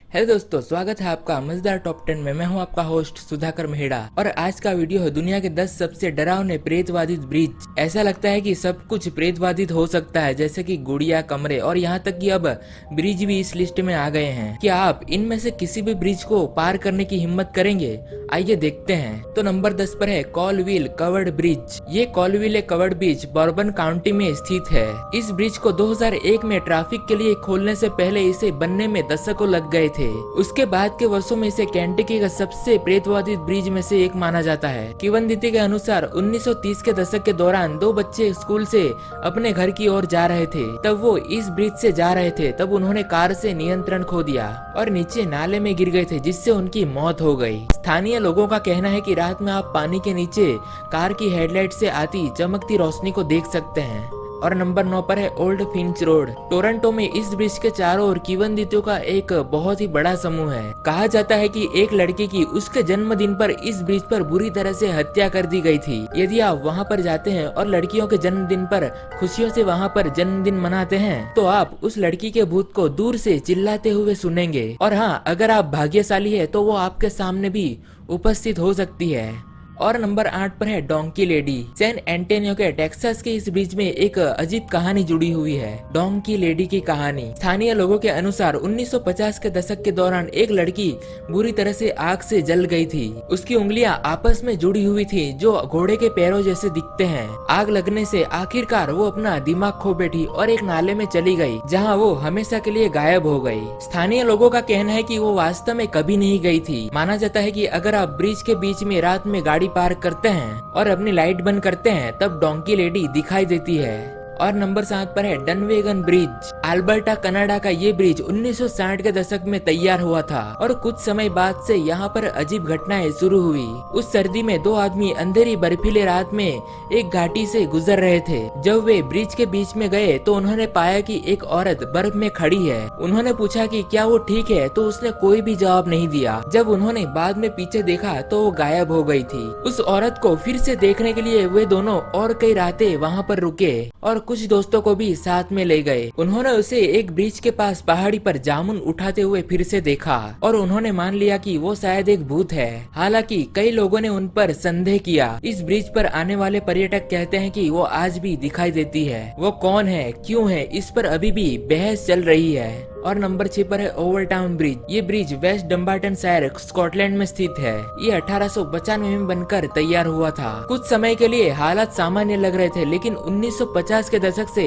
Hello दोस्तों, स्वागत है आपका मजेदार टॉप 10 में। मैं हूं आपका होस्ट सुधाकर मेहड़ा और आज का वीडियो है दुनिया के 10 सबसे डरावने प्रेतवादित ब्रिज। ऐसा लगता है कि सब कुछ प्रेतवादित हो सकता है, जैसे कि गुड़िया, कमरे और यहाँ तक कि अब ब्रिज भी इस लिस्ट में आ गए हैं। क्या आप इनमें से किसी भी ब्रिज को पार करने की हिम्मत करेंगे? आइए देखते हैं। तो नंबर 10 पर है कॉलविल कवर्ड ब्रिज। ये Colville covered bridge Bourbon county में स्थित है। इस ब्रिज को 2001 में ट्रैफिक के लिए खोलने से पहले इसे बनने में दशकों लग गए थे। उसके बाद के वर्षों में इसे केंटकी का सबसे प्रेतवादित ब्रिज में से एक माना जाता है। किंवदंती के अनुसार 1930 के दशक के दौरान दो बच्चे स्कूल से अपने घर की ओर जा रहे थे। तब वो इस ब्रिज से जा रहे थे, तब उन्होंने कार से नियंत्रण खो दिया और नीचे नाले में गिर गए थे, जिससे उनकी मौत हो गई। स्थानीय लोगों का कहना है कि रात में आप पानी के नीचे कार की हेडलाइट से आती चमकती रोशनी को देख सकते हैं। और नंबर 9 पर है ओल्ड फिंच रोड। टोरंटो में इस ब्रिज के चारों ओर किंवदंतियों का एक बहुत ही बड़ा समूह है। कहा जाता है कि एक लड़की की उसके जन्मदिन पर इस ब्रिज पर बुरी तरह से हत्या कर दी गई थी। यदि आप वहां पर जाते हैं और लड़कियों के जन्मदिन पर खुशियों से वहां पर जन्मदिन मनाते हैं, तो आप उस लड़की के भूत को दूर से चिल्लाते हुए सुनेंगे। और हाँ, अगर आप भाग्यशाली है तो वो आपके सामने भी उपस्थित हो सकती है। और नंबर 8 पर है डोंकी लेडी। सैन एंटोनियो के टेक्सास के इस ब्रिज में एक अजीब कहानी जुड़ी हुई है। डोंकी लेडी की कहानी। स्थानीय लोगों के अनुसार 1950 के दशक के दौरान एक लड़की बुरी तरह से आग से जल गई थी। उसकी उंगलियां आपस में जुड़ी हुई थी, जो घोड़े के पैरों जैसे दिखते हैं। आग लगने से आखिरकार वो अपना दिमाग खो बैठी और एक नाले में चली गई, जहाँ वो हमेशा के लिए गायब हो गई। स्थानीय लोगों का कहना है कि वो वास्तव में कभी नहीं गई थी। माना जाता है कि अगर आप ब्रिज के बीच में रात में गाड़ी पार करते हैं और अपनी लाइट बंद करते हैं, तब डोंकी लेडी दिखाई देती है। और नंबर 7 पर है डनवेगन ब्रिज। अल्बर्टा, कनाडा का ये ब्रिज 1960 के दशक में तैयार हुआ था और कुछ समय बाद से यहाँ पर अजीब घटनाएं शुरू हुई। उस सर्दी में दो आदमी अंधेरी बर्फीले रात में एक घाटी से गुजर रहे थे। जब वे ब्रिज के बीच में गए तो उन्होंने पाया कि एक औरत बर्फ में खड़ी है। उन्होंने पूछा कि क्या वो ठीक है, तो उसने कोई भी जवाब नहीं दिया। जब उन्होंने बाद में पीछे देखा तो वो गायब हो गई थी। उस औरत को फिर से देखने के लिए वे दोनों और कई रातें वहाँ पर रुके और कुछ दोस्तों को भी साथ में ले गए। उन्होंने उसे एक ब्रिज के पास पहाड़ी पर जामुन उठाते हुए फिर से देखा और उन्होंने मान लिया कि वो शायद एक भूत है। हालांकि कई लोगों ने उन पर संदेह किया। इस ब्रिज पर आने वाले पर्यटक कहते हैं कि वो आज भी दिखाई देती है। वो कौन है, क्यों है, इस पर अभी भी बहस चल रही है। और नंबर 6 पर है ओवरटाउन ब्रिज। ये ब्रिज वेस्ट डम्बार्टन शहर स्कॉटलैंड में स्थित है। ये 1895 में बनकर तैयार हुआ था। कुछ समय के लिए हालात सामान्य लग रहे थे, लेकिन 1950 के दशक से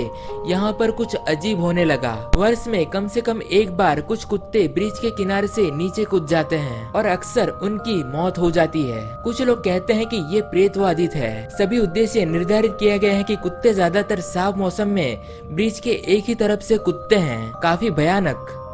यहाँ पर कुछ अजीब होने लगा। वर्ष में कम से कम एक बार कुछ कुत्ते ब्रिज के किनारे से नीचे कूद जाते हैं और अक्सर उनकी मौत हो जाती है। कुछ लोग कहते हैं कि ये प्रेतवादित है। सभी उद्देश्य निर्धारित किए गए हैं कि कुत्ते ज्यादातर साफ मौसम में ब्रिज के एक ही तरफ से कूदते हैं। काफी भयानक।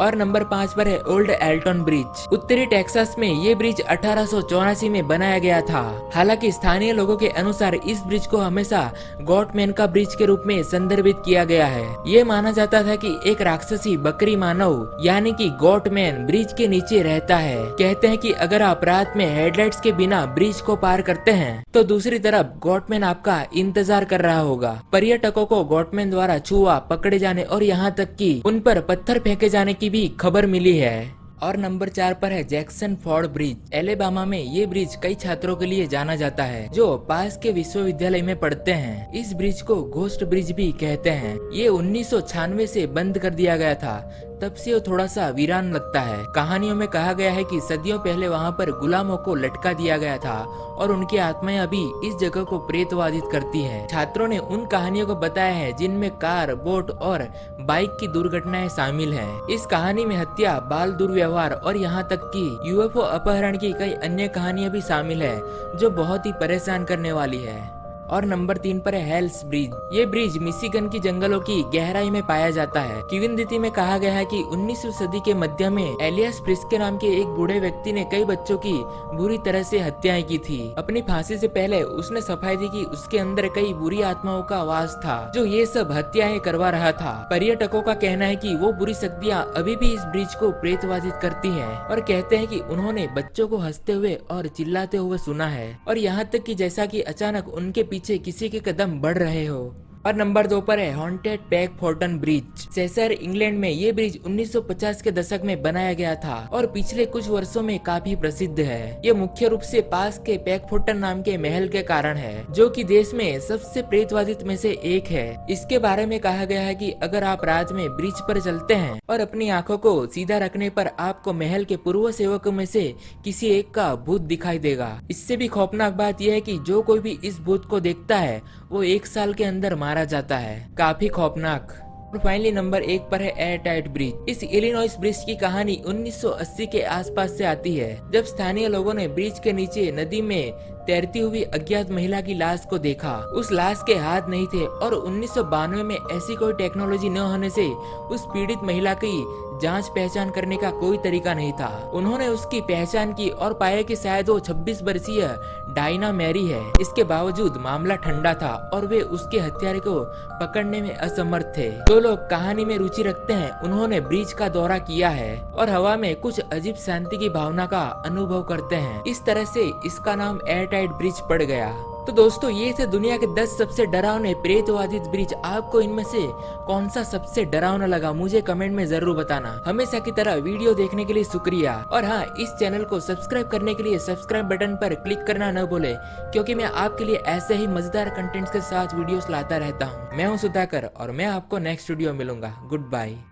और नंबर 5 पर है ओल्ड एल्टन ब्रिज। उत्तरी टेक्सास में ये ब्रिज 1884 में बनाया गया था। हालांकि स्थानीय लोगों के अनुसार इस ब्रिज को हमेशा गॉटमैन का ब्रिज के रूप में संदर्भित किया गया है। ये माना जाता था कि एक राक्षसी बकरी मानव यानी कि गॉटमैन ब्रिज के नीचे रहता है। कहते हैं कि अगर आप रात में हेडलाइट्स के बिना ब्रिज को पार करते हैं, तो दूसरी तरफ गॉटमैन आपका इंतजार कर रहा होगा। पर्यटकों को गॉटमैन द्वारा छुआ, पकड़े जाने और यहाँ तक कि उन पर पत्थर फेंके जाने की भी खबर मिली है। और नंबर 4 पर है जैक्सन फोर्ड ब्रिज। एलेबामा में ये ब्रिज कई छात्रों के लिए जाना जाता है जो पास के विश्वविद्यालय में पढ़ते हैं। इस ब्रिज को घोस्ट ब्रिज भी कहते हैं। ये 1996 से बंद कर दिया गया था, तब से वो थोड़ा सा वीरान लगता है। कहानियों में कहा गया है कि सदियों पहले वहाँ पर गुलामों को लटका दिया गया था और उनकी आत्माएं अभी इस जगह को प्रेतवादित करती हैं। छात्रों ने उन कहानियों को बताया है जिनमें कार, बोट और बाइक की दुर्घटनाएं शामिल हैं। इस कहानी में हत्या, बाल दुर्व्यवहार और यहाँ तक कि यूएफओ अपहरण की कई अन्य कहानियां भी शामिल है, जो बहुत ही परेशान करने वाली है। और नंबर 3 पर है हेल्स ब्रिज। ये ब्रिज मिशिगन की जंगलों की गहराई में पाया जाता है। किंवदंती में कहा गया है कि 19वीं सदी के मध्य में एलियस प्रिस्के नाम के एक बूढ़े व्यक्ति ने कई बच्चों की बुरी तरह से हत्याएं की थी। अपनी फांसी से पहले उसने सफाई दी कि उसके अंदर कई बुरी आत्माओं का वास था, जो ये सब हत्याएं करवा रहा था। पर्यटकों का कहना है कि वो बुरी शक्तियाँ अभी भी इस ब्रिज को प्रेतवादित करती हैं और कहते हैं कि उन्होंने बच्चों को हंसते हुए और चिल्लाते हुए सुना है। और यहाँ तक कि जैसा कि अचानक उनके पीछे किसी के कदम बढ़ रहे हो। और नंबर 2 पर है haunted pack Fortran bridge. Chaser England में ये ब्रिज 1950 के दशक में बनाया गया था और पिछले कुछ वर्षों में काफी प्रसिद्ध है। ये मुख्य रूप से पास के पैकफोर्टन नाम के महल के कारण है, जो कि देश में सबसे प्रेतवादित में से एक है। इसके बारे में कहा गया है कि अगर आप रात में ब्रिज पर चलते हैं और अपनी आंखों को सीधा रखने पर आपको महल के पूर्व सेवकों में से किसी एक का भूत दिखाई देगा। इससे भी खौफनाक बात यह है कि जो कोई भी इस भूत को देखता है वो 1 साल के अंदर मारा जाता है। काफी खौफनाक। और फाइनली नंबर 1 पर है एयर टाइट ब्रिज। इस इलिनॉइस ब्रिज की कहानी 1980 के आसपास से आती है, जब स्थानीय लोगों ने ब्रिज के नीचे नदी में तैरती हुई अज्ञात महिला की लाश को देखा। उस लाश के हाथ नहीं थे और 1992 में ऐसी कोई टेक्नोलॉजी न होने से उस पीड़ित महिला की जांच पहचान करने का कोई तरीका नहीं था। उन्होंने उसकी पहचान की और पाया कि शायद वो 26 वर्षीय डायना मैरी है। इसके बावजूद मामला ठंडा था और वे उसके हत्यारे को पकड़ने में असमर्थ थे। जो लोग कहानी में रुचि रखते हैं उन्होंने ब्रिज का दौरा किया है और हवा में कुछ अजीब शांति की भावना का अनुभव करते हैं। इस तरह से इसका नाम एयर टाइट ब्रिज पड़ गया। तो दोस्तों, ये थे दुनिया के 10 सबसे डरावने प्रेतवादित ब्रिज। आपको इनमें से कौन सा सबसे डरावना लगा मुझे कमेंट में जरूर बताना। हमेशा की तरह वीडियो देखने के लिए शुक्रिया और हाँ, इस चैनल को सब्सक्राइब करने के लिए सब्सक्राइब बटन पर क्लिक करना न भूले, क्योंकि मैं आपके लिए ऐसे ही मजेदार कंटेंट्स के साथ वीडियोस लाता रहता हूँ। मैं हूँ सुधाकर और मैं आपको नेक्स्ट वीडियो मिलूंगा। Good bye.